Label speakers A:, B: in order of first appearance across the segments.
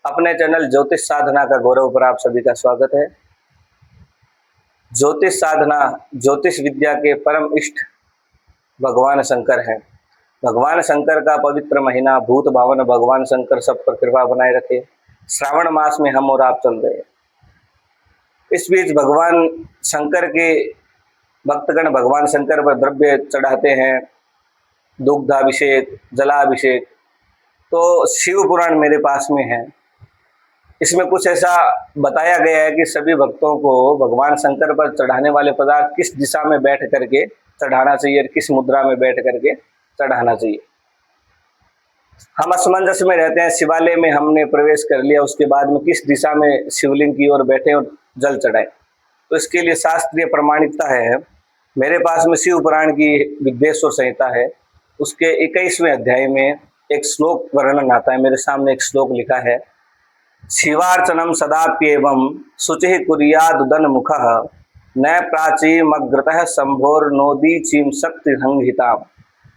A: अपने चैनल ज्योतिष साधना का गौरव पर आप सभी का स्वागत है। ज्योतिष साधना ज्योतिष विद्या के परम इष्ट भगवान शंकर है। भगवान शंकर का पवित्र महीना भूत भावन भगवान शंकर सब पर कृपा बनाए रखे। श्रावण मास में हम और आप चल रहे हैं। इस बीच भगवान शंकर के भक्तगण भगवान शंकर पर द्रव्य चढ़ाते हैं, दुग्धाभिषेक, जलाभिषेक। तो शिव पुराण मेरे पास में है। इसमें कुछ ऐसा बताया गया है कि सभी भक्तों को भगवान शंकर पर चढ़ाने वाले पदार्थ किस दिशा में बैठ करके चढ़ाना चाहिए और किस मुद्रा में बैठ करके चढ़ाना चाहिए। हम असमंजस में रहते हैं। शिवालय में हमने प्रवेश कर लिया, उसके बाद में किस दिशा में शिवलिंग की ओर बैठे और जल चढ़ाए। तो इसके लिए शास्त्रीय प्रमाणिकता है। मेरे पास में शिव पुराण की विद्वेश्वर संहिता है। उसके 21वें अध्याय में एक श्लोक वर्णन आता है। मेरे सामने एक श्लोक लिखा है, शिवार्चनम सदाप्येवं शुचिः कुर्यादुदन मुखः न प्राचीमग्रतः शंभोर्नोदीचीं शक्ति संहिता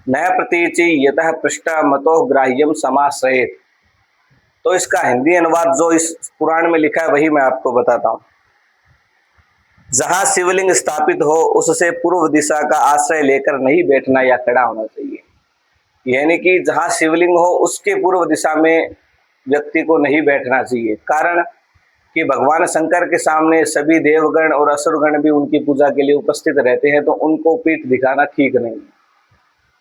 A: न प्रतीचि यतः पृष्ठा मतो ग्राह्यम समाश्रयेत्। तो इसका हिंदी अनुवाद जो इस पुराण में लिखा है वही मैं आपको बताता हूँ। जहाँ शिवलिंग स्थापित हो उससे पूर्व दिशा का आश्रय लेकर नहीं बैठना या खड़ा होना चाहिए। यानी कि जहाँ शिवलिंग हो उसके पूर्व दिशा में व्यक्ति को नहीं बैठना चाहिए। कारण कि भगवान शंकर के सामने सभी देवगण और असुरगण भी उनकी पूजा के लिए उपस्थित रहते हैं, तो उनको पीठ दिखाना ठीक नहीं।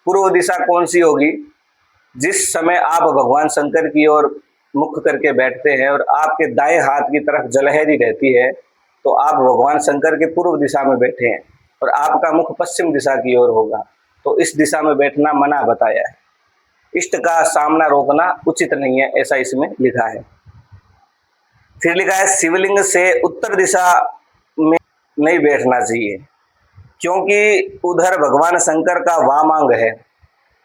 A: पूर्व दिशा कौन सी होगी? जिस समय आप भगवान शंकर की ओर मुख करके बैठते हैं और आपके दाएं हाथ की तरफ जलहरी रहती है, तो आप भगवान शंकर के पूर्व दिशा में बैठे हैं और आपका मुख पश्चिम दिशा की ओर होगा। तो इस दिशा में बैठना मना बताया है। इष्ट का सामना रोकना उचित नहीं है, ऐसा इसमें लिखा है। फिर लिखा है शिवलिंग से उत्तर दिशा में नहीं बैठना चाहिए, क्योंकि उधर भगवान शंकर का वामांग है,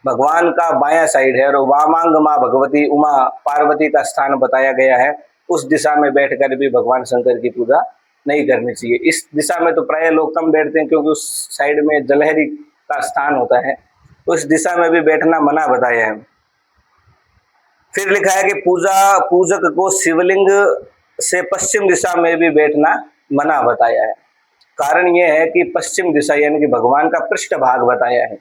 A: भगवान का बायां साइड है और वामांग माँ भगवती उमा पार्वती का स्थान बताया गया है। उस दिशा में बैठकर भी भगवान शंकर की पूजा नहीं करनी चाहिए। इस दिशा में तो प्राय लोग कम बैठते हैं, क्योंकि उस साइड में जलहरी का स्थान होता है। उस दिशा में भी बैठना मना बताया है। फिर लिखा है कि पूजक को शिवलिंग से पश्चिम दिशा में भी बैठना मना बताया है। कारण यह है कि पश्चिम दिशा यानी कि भगवान का पृष्ठ भाग बताया है।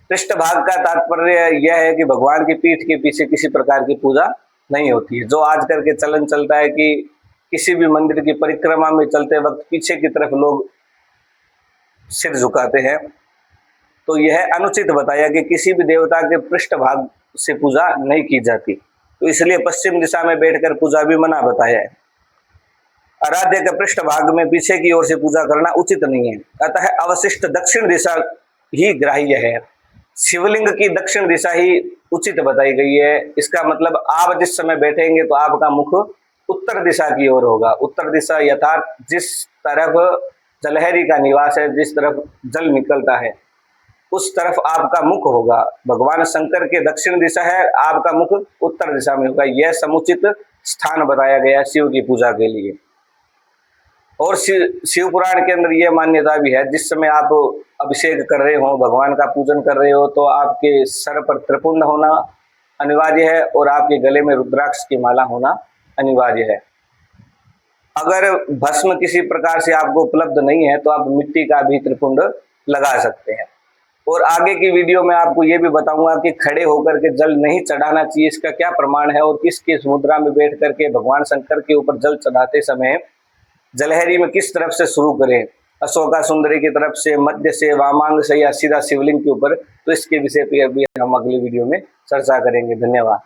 A: पृष्ठ भाग का तात्पर्य यह है कि भगवान की पीठ के पीछे किसी प्रकार की पूजा नहीं होती है। जो आज करके चलन चलता है कि किसी भी मंदिर की परिक्रमा में चलते वक्त पीछे की तरफ लोग सिर झुकाते हैं, तो यह अनुचित बताया कि किसी भी देवता के पृष्ठ भाग से पूजा नहीं की जाती। तो इसलिए पश्चिम दिशा में बैठकर पूजा भी मना बताया है। आराध्य के पृष्ठ भाग में पीछे की ओर से पूजा करना उचित नहीं है। अतः अवशिष्ट दक्षिण दिशा ही ग्राह्य है। शिवलिंग की दक्षिण दिशा ही उचित बताई गई है। इसका मतलब आप जिस समय बैठेंगे तो आपका मुख उत्तर दिशा की ओर होगा। उत्तर दिशा यथार्थ जिस तरफ जलहरी का निवास है, जिस तरफ जल निकलता है, उस तरफ आपका मुख होगा। भगवान शंकर के दक्षिण दिशा है, आपका मुख उत्तर दिशा में होगा। यह समुचित स्थान बताया गया शिव की पूजा के लिए। और शिव पुराण के अंदर यह मान्यता भी है, जिस समय आप अभिषेक कर रहे हो, भगवान का पूजन कर रहे हो, तो आपके सर पर त्रिपुंड होना अनिवार्य है और आपके गले में रुद्राक्ष की माला होना अनिवार्य है। अगर भस्म किसी प्रकार से आपको उपलब्ध नहीं है तो आप मिट्टी का भी त्रिपुंड लगा सकते हैं। और आगे की वीडियो में आपको ये भी बताऊंगा कि खड़े होकर के जल नहीं चढ़ाना चाहिए, इसका क्या प्रमाण है और किस किस मुद्रा में बैठ करके भगवान शंकर के ऊपर जल चढ़ाते समय जलहरी में किस तरफ से शुरू करें, अशोका सुंदरी की तरफ से, मध्य से, वामांग से या सीधा शिवलिंग के ऊपर। तो इसके विषय पर भी हम अगली वीडियो में चर्चा करेंगे। धन्यवाद।